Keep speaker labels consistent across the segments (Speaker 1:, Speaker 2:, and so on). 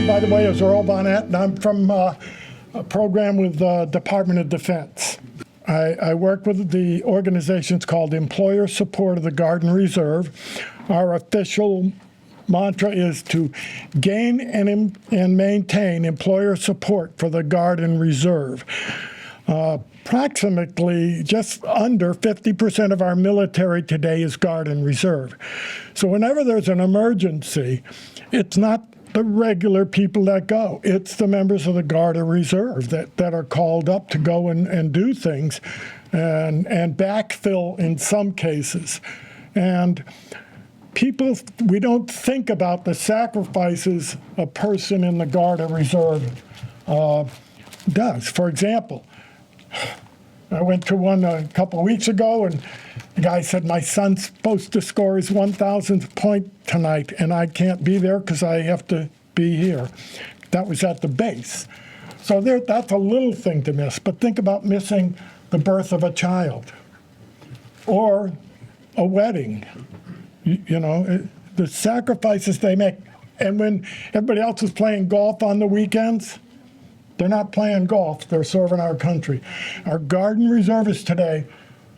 Speaker 1: by the way, is Earl Bonnet, and I'm from a program with the Department of Defense. I work with the organization's called Employer Support of the Guard and Reserve. Our official mantra is to gain and maintain employer support for the Guard and Reserve. Approximately just under 50% of our military today is Guard and Reserve. So whenever there's an emergency, it's not the regular people that go. It's the members of the Guard or Reserve that are called up to go and do things and backfill in some cases. And people, we don't think about the sacrifices a person in the Guard or Reserve does. For example, I went to one a couple of weeks ago, and the guy said, my son's supposed to score his 1,000th point tonight, and I can't be there because I have to be here. That was at the base. So that's a little thing to miss, but think about missing the birth of a child or a wedding. You know, the sacrifices they make. And when everybody else is playing golf on the weekends, they're not playing golf, they're serving our country. Our Guard and Reservists today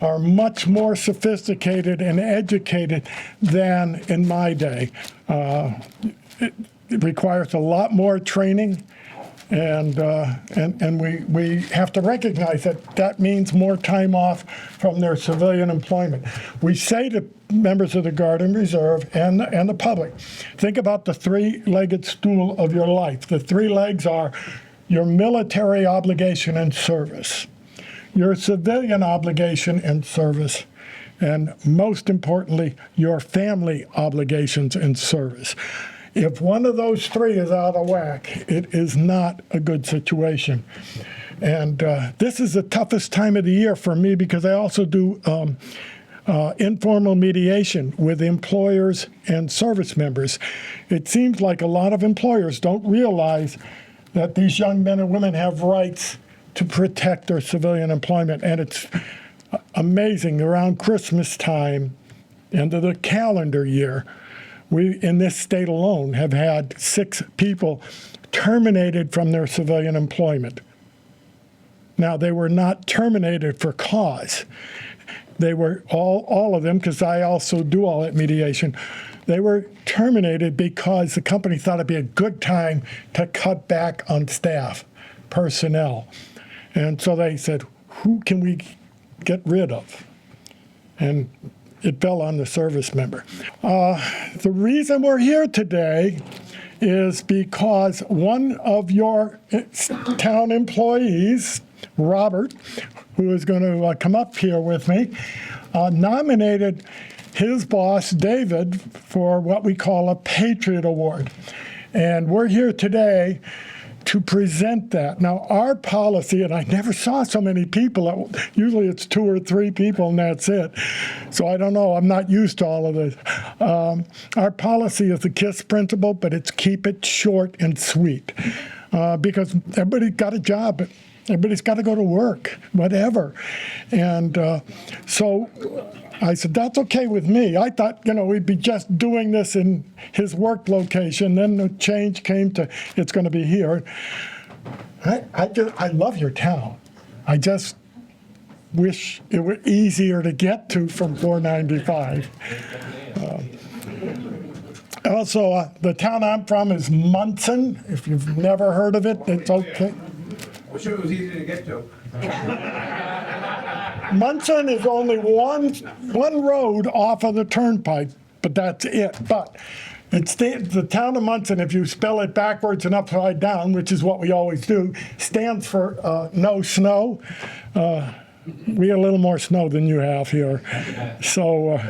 Speaker 1: are much more sophisticated and educated than in my day. It requires a lot more training, and we have to recognize that means more time off from their civilian employment. We say to members of the Guard and Reserve and the public, think about the three-legged stool of your life. The three legs are your military obligation and service, your civilian obligation and service, and most importantly, your family obligations and service. If one of those three is out of whack, it is not a good situation. And this is the toughest time of the year for me because I also do informal mediation with employers and service members. It seems like a lot of employers don't realize that these young men and women have rights to protect their civilian employment. And it's amazing, around Christmas time, end of the calendar year, we, in this state alone, have had 6 people terminated from their civilian employment. Now, they were not terminated for cause. They were, all of them, because I also do all that mediation, they were terminated because the company thought it'd be a good time to cut back on staff, personnel. And so they said, who can we get rid of? And it fell on the service member. The reason we're here today is because one of your town employees, Robert, who is going to come up here with me, nominated his boss, David, for what we call a Patriot Award. And we're here today to present that. Now, our policy, and I never saw so many people, usually it's 2 or 3 people and that's it. So I don't know, I'm not used to all of this. Our policy is the KISS principle, but it's keep it short and sweet. Because everybody's got a job, everybody's got to go to work, whatever. And so I said, that's okay with me. I thought, we'd be just doing this in his work location. Then the change came to, it's going to be here. I love your town. I just wish it were easier to get to from 495. Also, the town I'm from is Munson. If you've never heard of it, it's okay.
Speaker 2: I'm sure it was easy to get to.
Speaker 1: Munson is only one road off of the turnpike, but that's it. But it's the town of Munson, if you spell it backwards and upside down, which is what we always do, stands for no snow. We have a little more snow than you have here. So,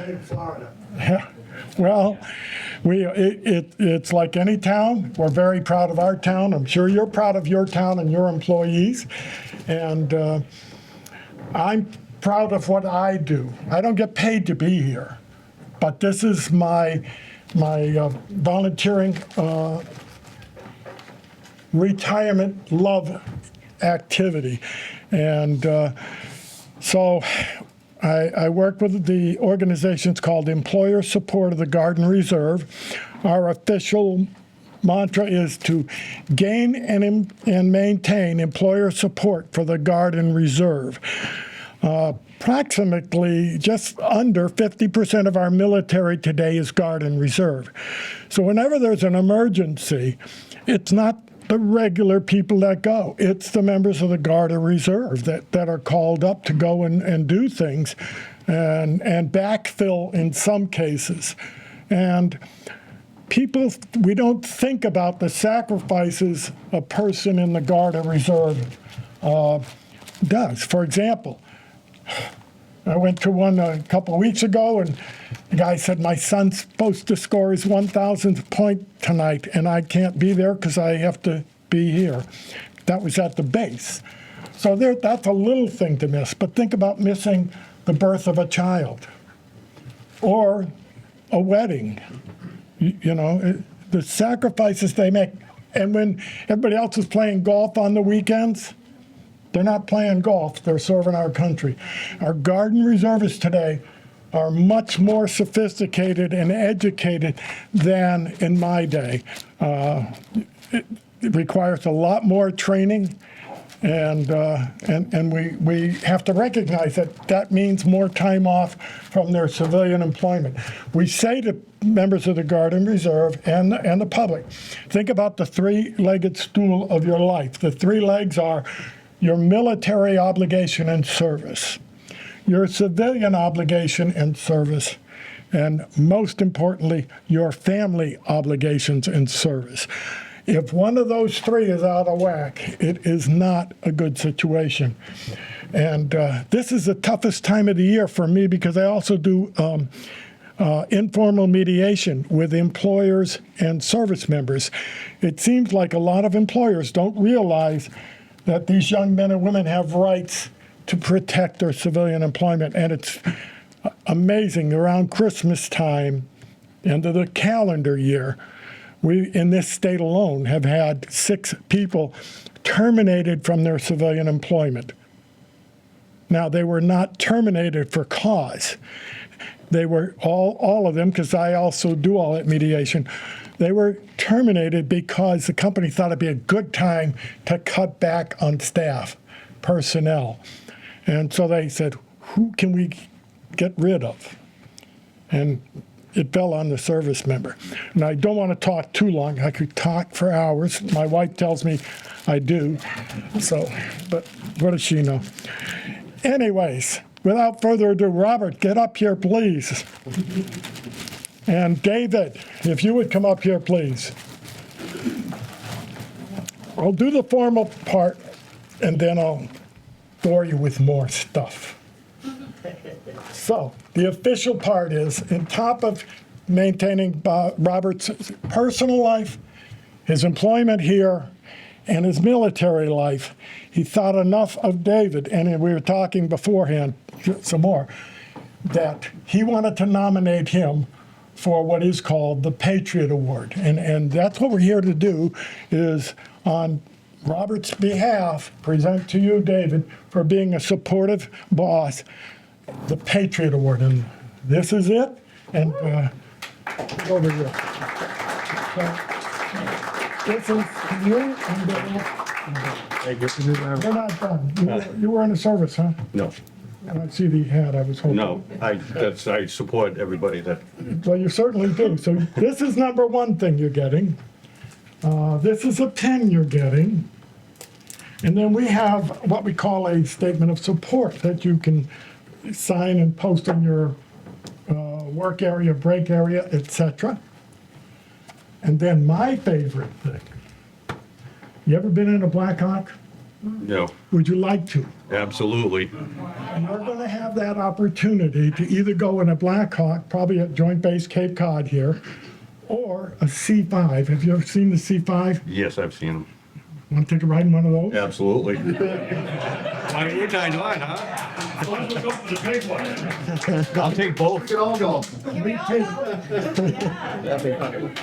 Speaker 1: well, it's like any town. We're very proud of our town. I'm sure you're proud of your town and your employees. And I'm proud of what I do. I don't get paid to be here, but this is my volunteering retirement love activity. And so I work with the organizations called Employer Support of the Guard and Reserve. Our official mantra is to gain and maintain employer support for the Guard and Reserve. Approximately just under 50% of our military today is Guard and Reserve. So whenever there's an emergency, it's not the regular people that go. It's the members of the Guard or Reserve that are called up to go and do things and backfill in some cases. And people, we don't think about the sacrifices a person in the Guard or Reserve does. For example, I went to one a couple of weeks ago, and the guy said, my son's supposed to score his 1,000th point tonight, and I can't be there because I have to be here. That was at the base. So that's a little thing to miss, but think about missing the birth of a child or a wedding. You know, the sacrifices they make. And when everybody else is playing golf on the weekends, they're not playing golf, they're serving our country. Our Guard and Reservists today are much more sophisticated and educated than in my day. It requires a lot more training, and we have to recognize that means more time off from their civilian employment. We say to members of the Guard and Reserve and the public, think about the three-legged stool of your life. The three legs are your military obligation and service, your civilian obligation and service, and most importantly, your family obligations and service. If one of those three is out of whack, it is not a good situation. And this is the toughest time of the year for me because I also do informal mediation with employers and service members. It seems like a lot of employers don't realize that these young men and women have rights to protect their civilian employment. And it's amazing, around Christmas time, end of the calendar year, we, in this state alone, have had 6 people terminated from their civilian employment. Now, they were not terminated for cause. They were, all of them, because I also do all that mediation, they were terminated because the company thought it'd be a good time to cut back on staff, personnel. And so they said, who can we get rid of? And it fell on the service member. And I don't want to talk too long. I could talk for hours. My wife tells me I do. So, but what does she know? Anyways, without further ado, Robert, get up here, please. And David, if you would come up here, please. I'll do the formal part, and then I'll bore you with more stuff. So, the official part is, on top of maintaining Robert's personal life, his employment here, and his military life, he thought enough of David, and we were talking beforehand some more, that he wanted to nominate him for what is called the Patriot Award. And that's what we're here to do, is on Robert's behalf, present to you, David, for being a supportive boss, the Patriot Award. And this is it. And over here. So, this is you and You're not done. You were in the service, huh?
Speaker 3: No,
Speaker 1: And I see the hat, I was hoping.
Speaker 3: no, I support everybody that,
Speaker 1: Well, you certainly do. So this is number one thing you're getting. This is a pen you're getting. And then we have what we call a statement of support that you can sign and post in your work area, break area, etc. And then my favorite thing. You ever been in a Black Hawk?
Speaker 3: no,
Speaker 1: Would you like to?
Speaker 3: absolutely.
Speaker 1: And you're going to have that opportunity to either go in a Black Hawk, probably at Joint Base Cape Cod here, or a C5. Have you ever seen the C5?
Speaker 3: Yes, I've seen them.
Speaker 1: Want to take a ride in one of those?
Speaker 3: Absolutely. Why are you guys on, huh? I'll take both.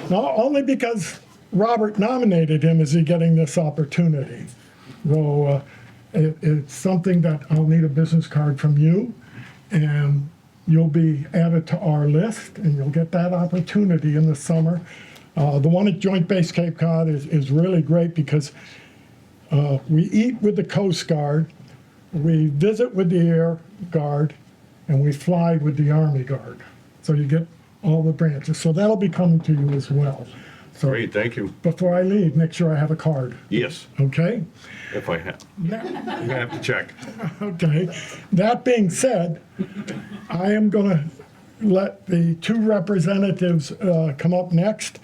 Speaker 1: No, only because Robert nominated him is he getting this opportunity. So it's something that I'll need a business card from you, and you'll be added to our list, and you'll get that opportunity in the summer The one at Joint Base Cape Cod is really great because we eat with the Coast Guard, we visit with the Air Guard, and we fly with the Army Guard. So you get all the branches. So that'll be coming to you as well. So
Speaker 3: Great, thank you.
Speaker 1: before I leave, make sure I have a card,
Speaker 3: Yes,
Speaker 1: okay?
Speaker 3: if I have. You're gonna have to check.
Speaker 1: Okay. That being said, I am going to let the two representatives come up next,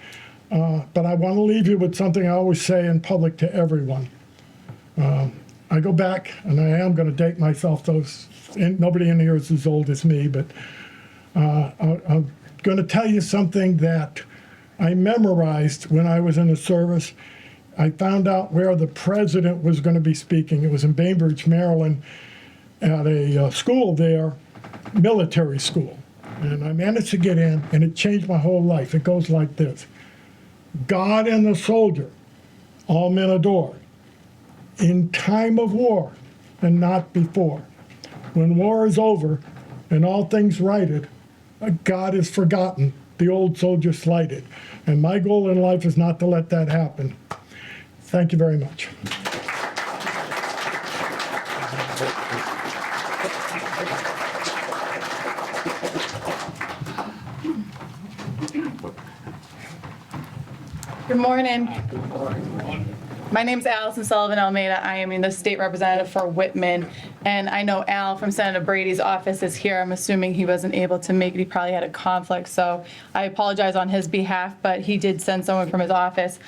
Speaker 1: but I want to leave you with something I always say in public to everyone. I go back, and I am going to date myself. Nobody in here is as old as me, but I'm going to tell you something that I memorized when I was in the service. I found out where the president was going to be speaking. It was in Bainbridge, Maryland, at a school there, military school. And I managed to get in, and it changed my whole life. It goes like this: God and the soldier, all men adore, in time of war and not before. When war is over and all things righted, God is forgotten, the old soldier slighted. And my goal in life is not to let that happen. Thank you very much.
Speaker 4: Good morning. My name's Allison Sullivan Almeida. I am the state representative for Whitman. And I know Al from Senator Brady's office is here. I'm assuming he wasn't able to make it. He probably had a conflict. So I apologize on his behalf, but he did send someone from his office.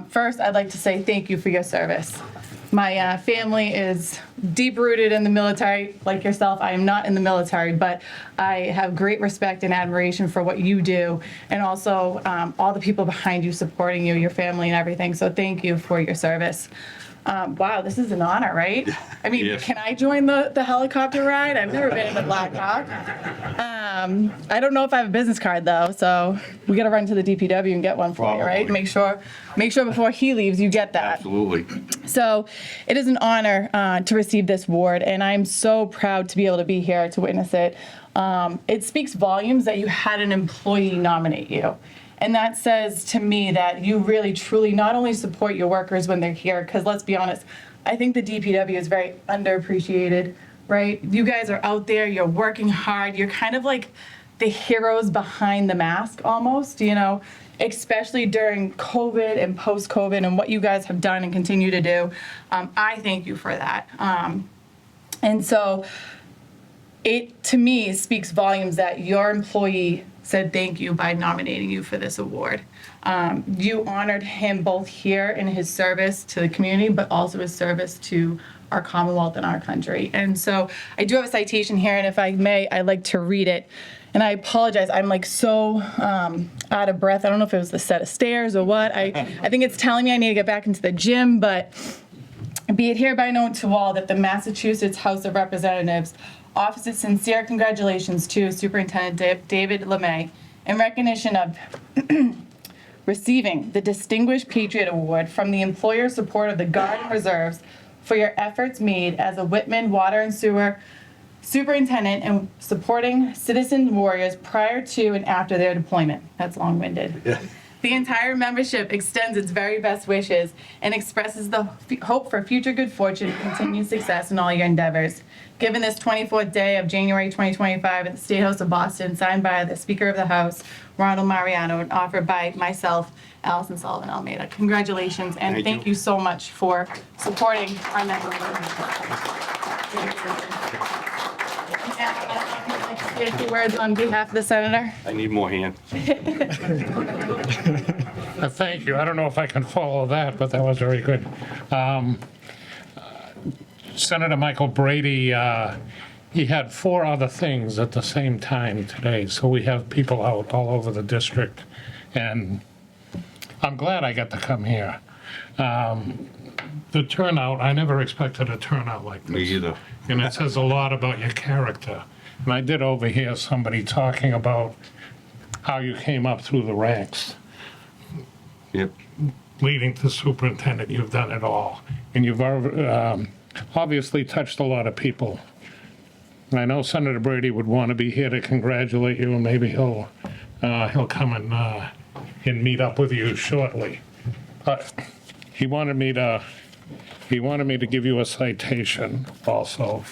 Speaker 4: First, I'd like to say thank you for your service. My family is deep-rooted in the military, like yourself. I am not in the military, but I have great respect and admiration for what you do, and also all the people behind you supporting you, your family and everything. So thank you for your service. Wow, this is an honor, right? I mean,
Speaker 3: Yes.
Speaker 4: Can I join the helicopter ride? I've never been in the Black Hawk. I don't know if I have a business card though, so we got to run to the DPW and get one for you, right?
Speaker 3: Probably.
Speaker 4: Make sure before he leaves you get that.
Speaker 3: Absolutely.
Speaker 4: So it is an honor to receive this award, and I'm so proud to be able to be here to witness it. It speaks volumes that you had an employee nominate you. And that says to me that you really, truly not only support your workers when they're here, because let's be honest, I think the DPW is very underappreciated, right? You guys are out there, you're working hard, you're kind of like the heroes behind the mask almost, you know, especially during COVID and post-COVID and what you guys have done and continue to do. I thank you for that. And so it, to me, speaks volumes that your employee said thank you by nominating you for this award. You honored him both here in his service to the community, but also his service to our Commonwealth and our country. And so I do have a citation here, and if I may, I'd like to read it. And I apologize, I'm like so out of breath. I don't know if it was the set of stairs or what. I think it's telling me I need to get back into the gym, but be it hereby known to all that the Massachusetts House of Representatives offers its sincere congratulations to Superintendent David Lemay in recognition of receiving the Distinguished Patriot Award from the Employer Support of the Guard and Reserves for your efforts made as a Whitman Water and Sewer Superintendent and supporting citizen warriors prior to and after their deployment. That's long-winded.
Speaker 3: Yeah.
Speaker 4: The entire membership extends its very best wishes and expresses the hope for future good fortune and continued success in all your endeavors. Given this 24th day of January 2025 at the State House of Boston, signed by the Speaker of the House, Ronald Mariano, and offered by myself, Allison Sullivan Almeida. Congratulations, and thank you so much for supporting our network. A few words on behalf of the Senator.
Speaker 3: I need more hands.
Speaker 5: Thank you. I don't know if I can follow that, but that was very good. Senator Michael Brady, he had 4 other things at the same time today, so we have people out all over the district, and I'm glad I got to come here. The turnout, I never expected a turnout like this.
Speaker 3: Me either.
Speaker 5: And it says a lot about your character. And I did overhear somebody talking about how you came up through the ranks.
Speaker 3: Yep.
Speaker 5: Leading to superintendent, you've done it all. And you've obviously touched a lot of people. And I know Senator Brady would want to be here to congratulate you, and maybe he'll come and and meet up with you shortly. But he wanted me to give you a citation also.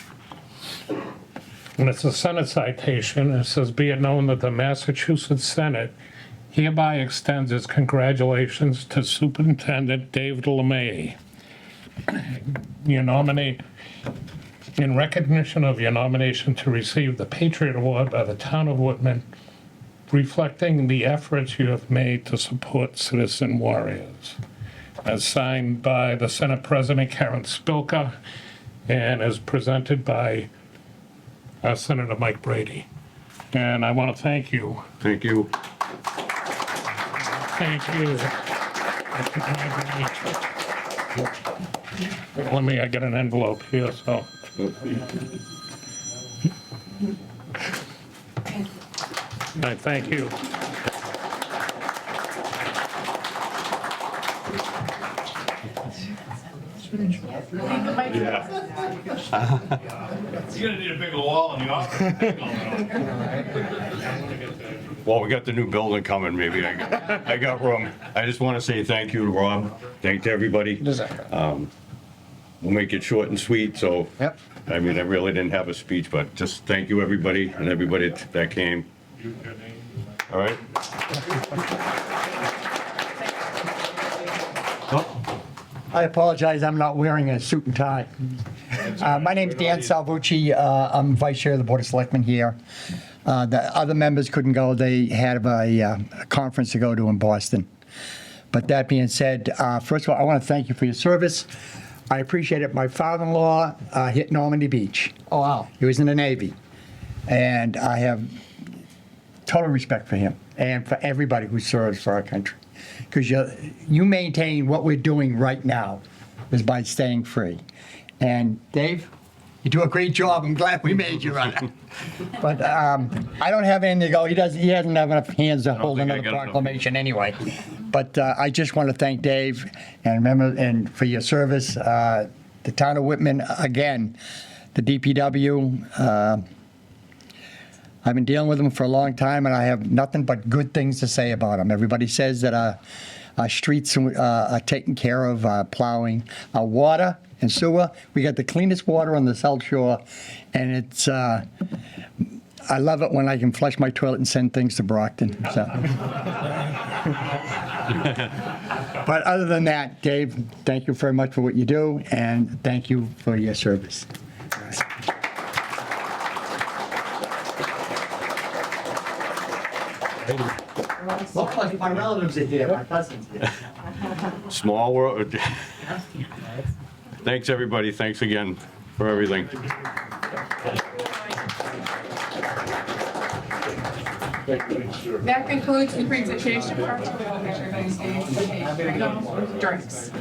Speaker 5: And it's a Senate citation. It says, "Be it known that the Massachusetts Senate hereby extends its congratulations to Superintendent David Lemay. You nominate, in recognition of your nomination to receive the Patriot Award by the town of Whitman, reflecting the efforts you have made to support citizen warriors." As signed by the Senate President Karen Spilka and is presented by Senator Mike Brady. And I want to thank you.
Speaker 3: Thank you.
Speaker 5: Thank you. Let me, I got an envelope here, so. I thank you.
Speaker 3: You're gonna need a bigger wall in the office. Well, we got the new building coming, maybe I got room. I just want to say thank you to Rob, thank to everybody. We'll make it short and sweet, so.
Speaker 6: Yep.
Speaker 3: I mean, I really didn't have a speech, but just thank you, everybody, and everybody that came. All right?
Speaker 6: I apologize, I'm not wearing a suit and tie. My name's Dan Salvucci. I'm Vice Chair of the Board of Selectmen here. The other members couldn't go. They had a conference to go to in Boston. But that being said, first of all, I want to thank you for your service. I appreciate it. My father-in-law hit Normandy Beach.
Speaker 7: Oh, wow.
Speaker 6: He was in the Navy. And I have total respect for him and for everybody who serves for our country. Because you maintain what we're doing right now is by staying free. And Dave, you do a great job. I'm glad we made you run it. But I don't have anything to go. He doesn't have enough hands to hold
Speaker 3: think I
Speaker 6: another
Speaker 3: got enough.
Speaker 6: proclamation anyway. But I just want to thank Dave and for your service. The town of Whitman, again, the DPW. I've been dealing with them for a long time, and I have nothing but good things to say about them. Everybody says that our streets are taken care of, plowing, our water and sewer. We got the cleanest water on the South Shore, and it's. I love it when I can flush my toilet and send things to Brockton. So. But other than that, Dave, thank you very much for what you do, and thank you for your service. Looks like my relatives are here, my cousins here.
Speaker 3: Small world. Thanks, everybody. Thanks again for everything.
Speaker 8: That concludes the presentation part. Make sure everybody's getting drinks.